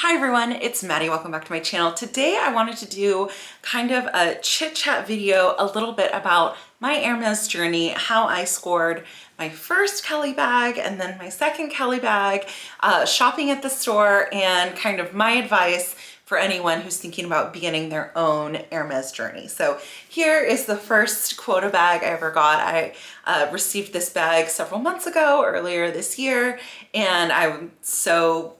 Hi everyone, it's Maddie. Welcome back to my channel. Today I wanted to do kind of a chit chat video a little bit about my Hermes journey, how I scored my first Kelly bag and then my second Kelly bag, shopping at the store, and kind of my advice for anyone who's thinking about beginning their own Hermes journey. So here is the first quota bag I ever got. I received this bag several months ago, earlier this year, and I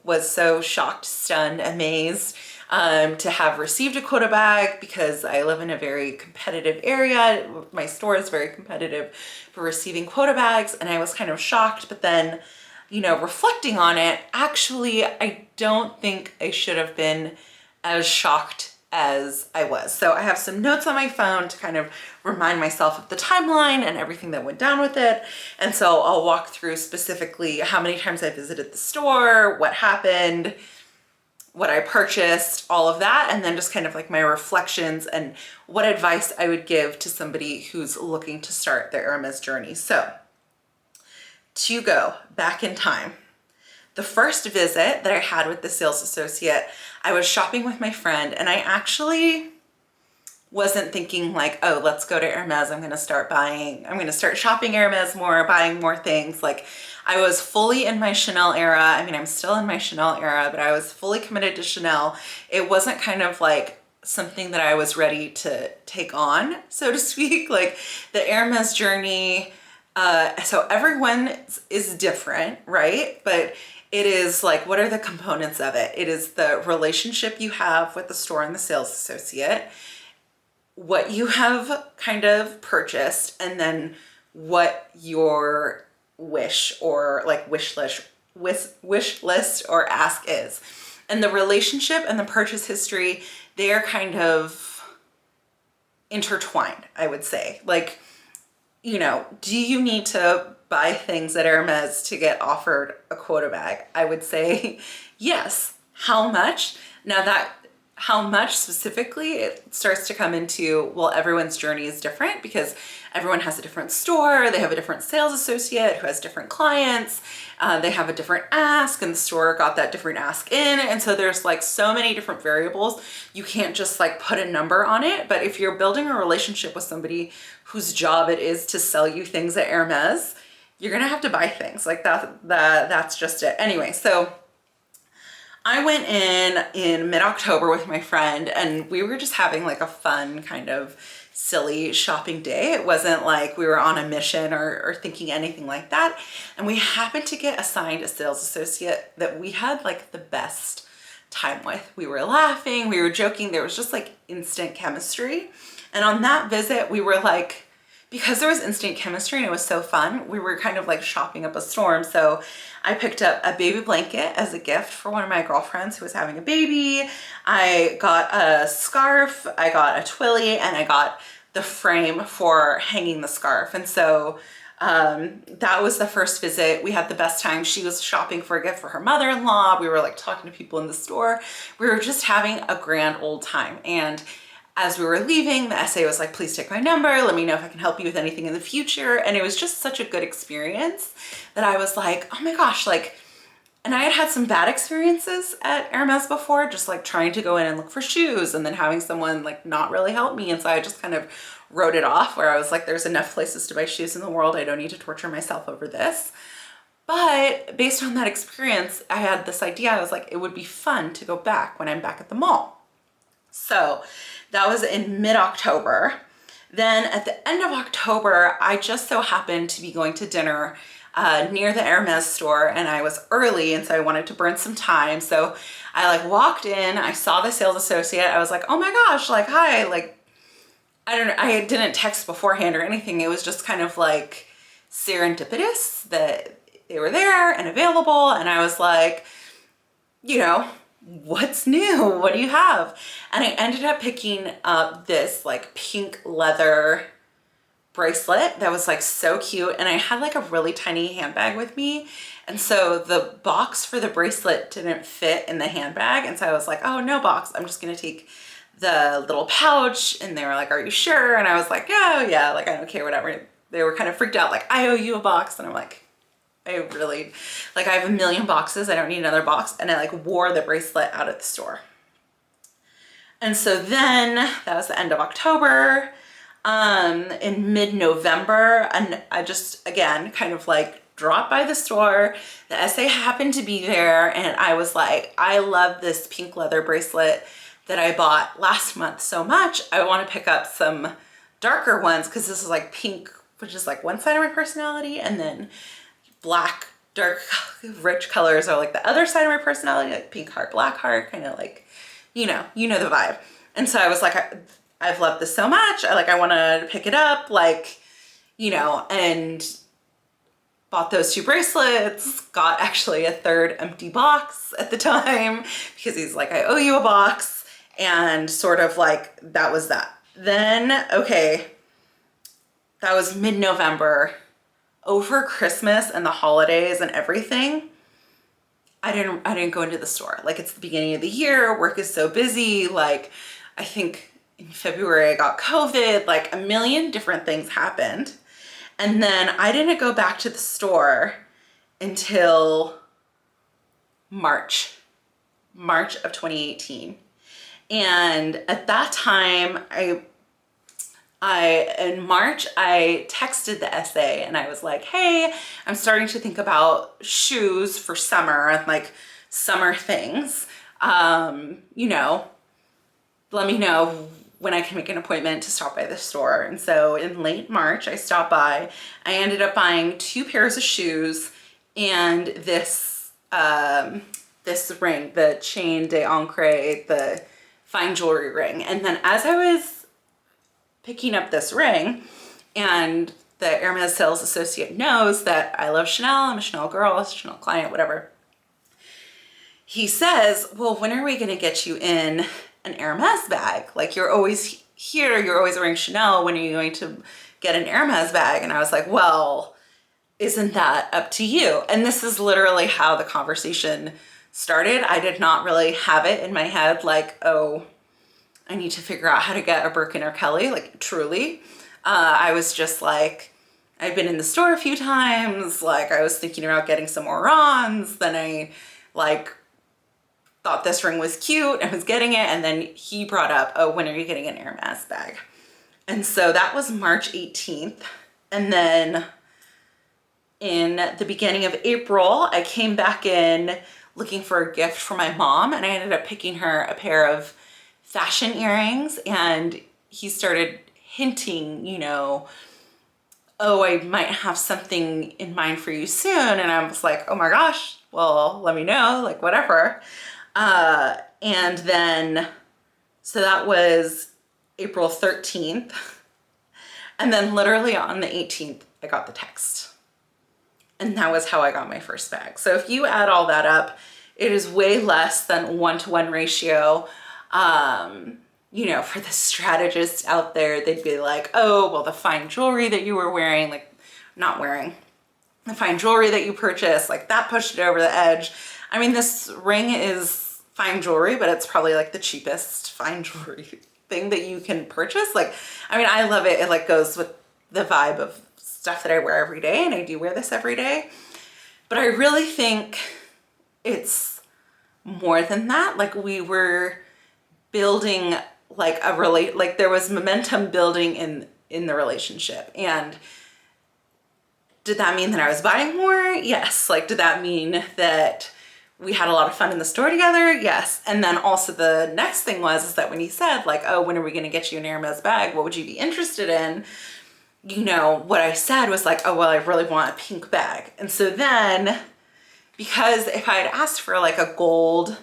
was so shocked, stunned, amazed to have received a quota bag because I live in a very competitive area. My store is very competitive for receiving quota bags, and I was kind of shocked, but then, you know, reflecting on it, actually, I don't think I should have been as shocked as I was. So I have some notes on my phone to kind of remind myself of the timeline and everything that went down with it. And so I'll walk through specifically how many times I visited the store, what happened, what I purchased, all of that, and then just kind of like my reflections and what advice I would give to somebody who's looking to start their Hermes journey. So to go back in time, the first visit that I had with the sales associate, I was shopping with my friend, and I actually wasn't thinking like, oh, let's go to Hermes. I'm going to start shopping Hermes more, buying more things. Like, I was fully in my Chanel era. I mean, I'm still in my Chanel era, but I was fully committed to Chanel. It wasn't kind of like something that I was ready to take on, so to speak. Like the Hermes journey, so everyone is different, right? But it is like, what are the components of it? It is the relationship you have with the store and the sales associate, what you have kind of purchased, and then what your wish or like wish list or ask is. And the relationship and the purchase history, they are kind of intertwined, I would say. Like, you know, do you need to buy things at Hermes to get offered a quota bag? I would say yes. How much? Now that how much specifically, it starts to come into, well, everyone's journey is different because everyone has a different store, they have a different sales associate who has different clients, they have a different ask, and the store got that different ask in, and so there's like so many different variables. You can't just like put a number on it, but if you're building a relationship with somebody whose job it is to sell you things at Hermes, you're gonna have to buy things like that's just it. Anyway, so I went in mid-October with my friend, and we were just having like a fun kind of silly shopping day. It wasn't like we were on a mission or thinking anything like that. And we happened to get assigned a sales associate that we had like the best time with. We were laughing, we were joking, there was just like instant chemistry. And on that visit, we were like, because there was instant chemistry and it was so fun, we were kind of like shopping up a storm. So I picked up a baby blanket as a gift for one of my girlfriends who was having a baby. I got a scarf, I got a twilly, and I got the frame for hanging the scarf. And so that was the first visit. We had the best time. She was shopping for a gift for her mother-in-law. We were like talking to people in the store. We were just having a grand old time. And as we were leaving, the SA was like, please take my number. Let me know if I can help you with anything in the future. And it was just such a good experience that I was like, oh my gosh, like, and I had had some bad experiences at Hermes before, just like trying to go in and look for shoes and then having someone like not really help me. And so I just kind of wrote it off, where I was like, there's enough places to buy shoes in the world. I don't need to torture myself over this. But based on that experience, I had this idea. I was like, it would be fun to go back when I'm back at the mall. So that was in mid-October. Then at the end of October, I just so happened to be going to dinner near the Hermes store, and I was early, and so I wanted to burn some time. So I like walked in, I saw the sales associate, I was like, oh my gosh, like, hi, like, I don't know, I didn't text beforehand or anything. It was just kind of like serendipitous that they were there and available, and I was like, you know, what's new? What do you have? And I ended up picking up this like pink leather bracelet that was like so cute, and I had like a really tiny handbag with me, and so the box for the bracelet didn't fit in the handbag, and so I was like, oh, no box, I'm just gonna take the little pouch. And they were like, are you sure? And I was like, oh yeah, like I don't care, whatever. They were kind of freaked out, like, I owe you a box. And I'm like, I really, like I have a million boxes. I don't need another box. And I like wore the bracelet out at the store. And so then that was the end of October. In mid-November, and I just, again, kind of like dropped by the store. The essay happened to be there, and I was like, I love this pink leather bracelet that I bought last month so much. I want to pick up some darker ones because this is like pink, which is like one side of my personality, and then black, dark, rich colors are like the other side of my personality, like pink heart, black heart, kind of like, you know the vibe. And so I was like, I've loved this so much. I want to pick it up, like, and bought those 2 bracelets, got actually a 3rd empty box at the time because he's like, I owe you a box. And sort of like, that was that. Then, okay, that was mid-November. Over Christmas and the holidays and everything, I didn't go into the store. Like, it's the beginning of the year, work is so busy. Like, I think in February I got COVID, like a million different things happened. And then I didn't go back to the store until March of 2018. And at that time, in March, I texted the essay and I was like, hey, I'm starting to think about shoes for summer and like summer things. Let me know when I can make an appointment to stop by the store. And so in late March, I stopped by. I ended up buying 2 pairs of shoes and this ring, the chain d'Ancre, the fine jewelry ring. And then as I was picking up this ring, and the Hermes sales associate knows that I love Chanel, I'm a Chanel girl, a Chanel client, whatever. He says, well, when are we gonna get you in an Hermes bag? Like, you're always here, you're always wearing Chanel, when are you going to get an Hermes bag? And I was like, well, isn't that up to you? And this is literally how the conversation started. I did not really have it in my head like, oh, I need to figure out how to get a Birkin or Kelly, like truly. I was just like, I've been in the store a few times, like I was thinking about getting some more Rons, then I like thought this ring was cute and was getting it, and then he brought up, oh, when are you getting an Hermes bag? And so that was March 18th. And then in the beginning of April, I came back in looking for a gift for my mom, and I ended up picking her a pair of fashion earrings, and he started hinting, oh, I might have something in mind for you soon. And I was like, oh my gosh, well, let me know, like whatever. And then, so that was April 13th. And then literally on the 18th, I got the text. And that was how I got my first bag. So if you add all that up, it is way less than 1-to-1 ratio. For the strategists out there, they'd be like, oh, well, the fine jewelry that you were wearing, like not wearing, the fine jewelry that you purchased, like that pushed it over the edge. I mean, this ring is fine jewelry, but it's probably like the cheapest fine jewelry thing that you can purchase. Like, I mean, I love it. It like goes with the vibe of stuff that I wear every day, and I do wear this every day. But I really think it's more than that. Like, we were building like there was momentum building in the relationship. And did that mean that I was buying more? Yes. Like, did that mean that we had a lot of fun in the store together? Yes. And then also the next thing is that when he said like, oh, when are we going to get you an Hermes bag? What would you be interested in? What I said was like, oh, well, I really want a pink bag. And so then, because if I had asked for like a gold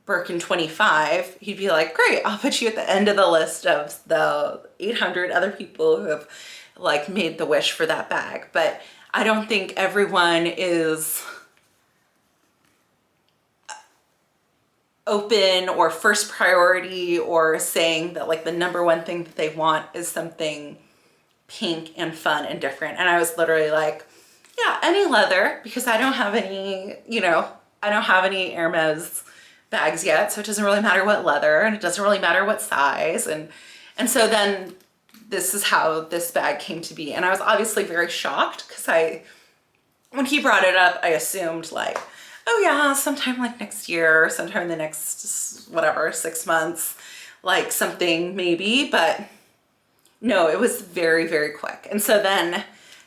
Birkin 25, he'd be like, great, I'll put you at the end of the list of the 800 other people who have like made the wish for that bag. But I don't think everyone is open or first priority or saying that like the number one thing that they want is something pink and fun and different. And I was literally like, yeah, any leather, because I don't have any, I don't have any Hermes bags yet, so it doesn't really matter what leather, and it doesn't really matter what size. And so then this is how this bag came to be. And I was obviously very shocked because I when he brought it up, I assumed like, oh yeah, sometime like next year, sometime in the next, whatever, 6 months, like something maybe, but no, it was very, very quick. And so then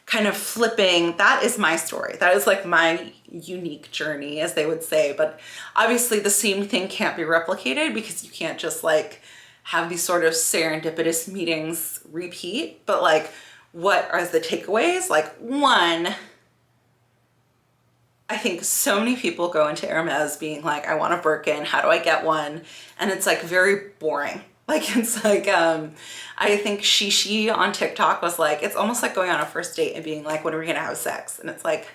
kind of flipping, that is my story. That is like my unique journey, as they would say. But obviously the same thing can't be replicated because you can't just like have these sort of serendipitous meetings repeat. But like, what are the takeaways? Like, one, I think so many people go into Hermes being like, I want a Birkin, how do I get one? And it's like very boring. Like, it's like, I think Shishi on TikTok was like, it's almost like going on a first date and being like, when are we gonna have sex? And it's like,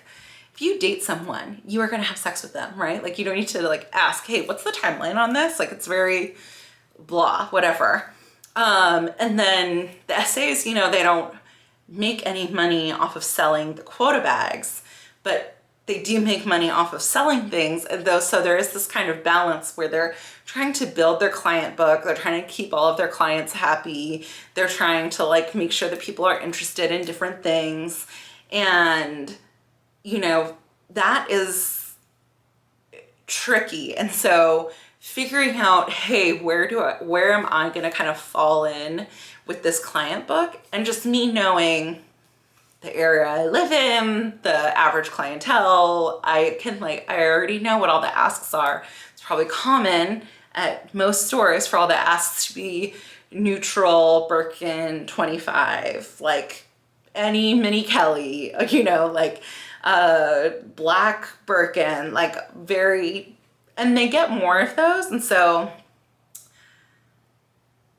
if you date someone, you are gonna have sex with them, right? Like, you don't need to like ask, hey, what's the timeline on this? Like, it's very blah, whatever. And then the essays, you know, they don't make any money off of selling the quota bags, but they do make money off of selling things, and though, so there is this kind of balance where they're trying to build their client book, they're trying to keep all of their clients happy, they're trying to like make sure that people are interested in different things, and you know, that is tricky. And so figuring out, hey, where am I gonna kind of fall in with this client book, and just me knowing the area I live in, the average clientele, I already know what all the asks are. It's probably common at most stores for all the asks to be neutral, Birkin, 25, like any mini Kelly, you know, like black Birkin, like very, and they get more of those. And so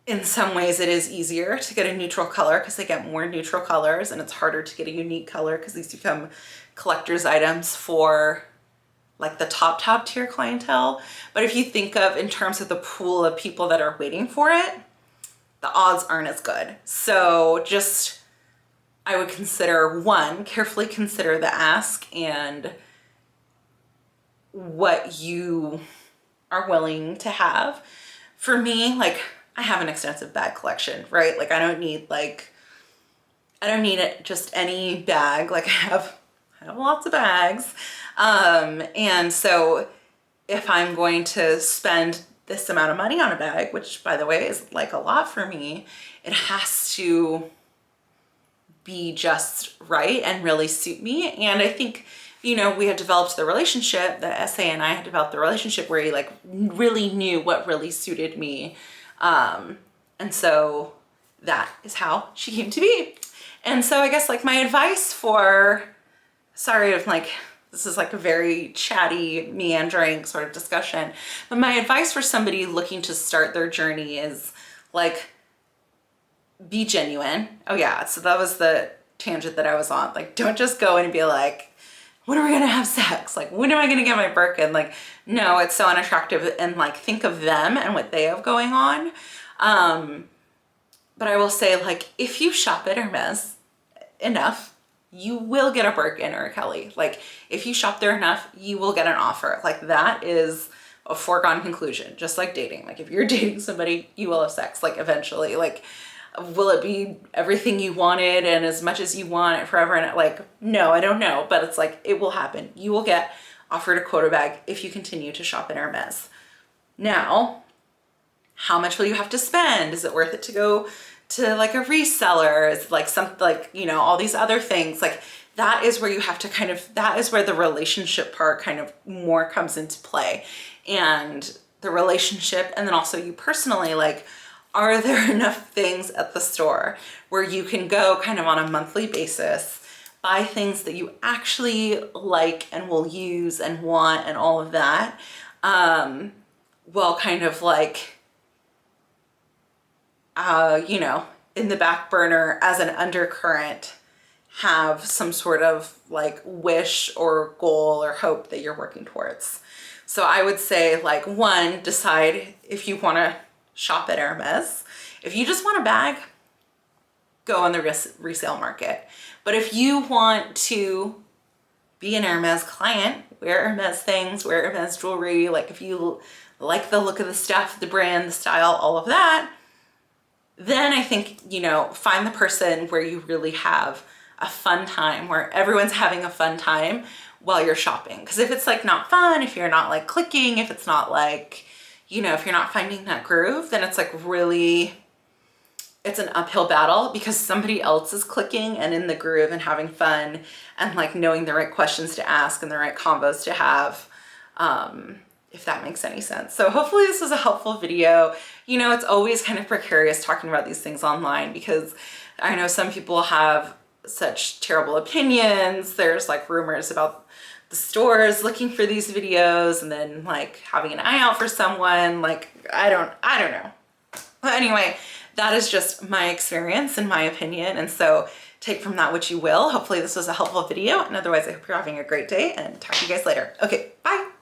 in some ways it is easier to get a neutral color because they get more neutral colors, and it's harder to get a unique color because these become collector's items for like the top tier clientele. But if you think of in terms of the pool of people that are waiting for it, the odds aren't as good. So just, I would consider, one, carefully consider the ask and what you are willing to have. For me, like, I have an extensive bag collection, right? Like, I don't need it just any bag. Like, I have lots of bags. And so if I'm going to spend this amount of money on a bag, which by the way is like a lot for me, it has to be just right and really suit me. And I think, you know, we had developed the relationship, the SA and I had developed the relationship where he like really knew what really suited me. And so that is how she came to be. And so I guess like my advice for, sorry if like, this is like a very chatty, meandering sort of discussion, but my advice for somebody looking to start their journey is like, be genuine. Oh yeah, so that was the tangent that I was on. Like, don't just go in and be like, when are we gonna have sex? Like, when am I gonna get my Birkin? Like, no, it's so unattractive, and like think of them and what they have going on. But I will say, like, if you shop at Hermes enough, you will get a Birkin or a Kelly. Like, if you shop there enough, you will get an offer. Like, that is a foregone conclusion, just like dating. Like, if you're dating somebody, you will have sex, like, eventually. Like, will it be everything you wanted and as much as you want it forever? And like, no, I don't know, but it's like, it will happen. You will get offered a quota bag if you continue to shop at Hermes. Now, how much will you have to spend? Is it worth it to go to like a reseller? Is it like something like, you know, all these other things? Like, that is where you have to kind of, that is where the relationship part kind of more comes into play. And the relationship, and then also you personally, like, are there enough things at the store where you can go kind of on a monthly basis, buy things that you actually like and will use and want and all of that, well, kind of like, you know, in the back burner as an undercurrent, have some sort of like wish or goal or hope that you're working towards. So I would say, like, one, decide if you want to shop at Hermes. If you just want a bag, go on the resale market. But if you want to be an Hermes client, wear Hermes things, wear Hermes jewelry, like if you like the look of the stuff, the brand, the style, all of that, then I think, you know, find the person where you really have a fun time where everyone's having a fun time while you're shopping. Because if it's like not fun, if you're not like clicking, if it's not like, you know, if you're not finding that groove, then it's like really, it's an uphill battle because somebody else is clicking and in the groove and having fun and like knowing the right questions to ask and the right combos to have, if that makes any sense. So hopefully this was a helpful video. You know, it's always kind of precarious talking about these things online because I know some people have such terrible opinions. There's like rumors about the stores looking for these videos and then like having an eye out for someone. Like, I don't know. But anyway, that is just my experience and my opinion. And so take from that what you will. Hopefully this was a helpful video. And otherwise, I hope you're having a great day and talk to you guys later. Okay, bye.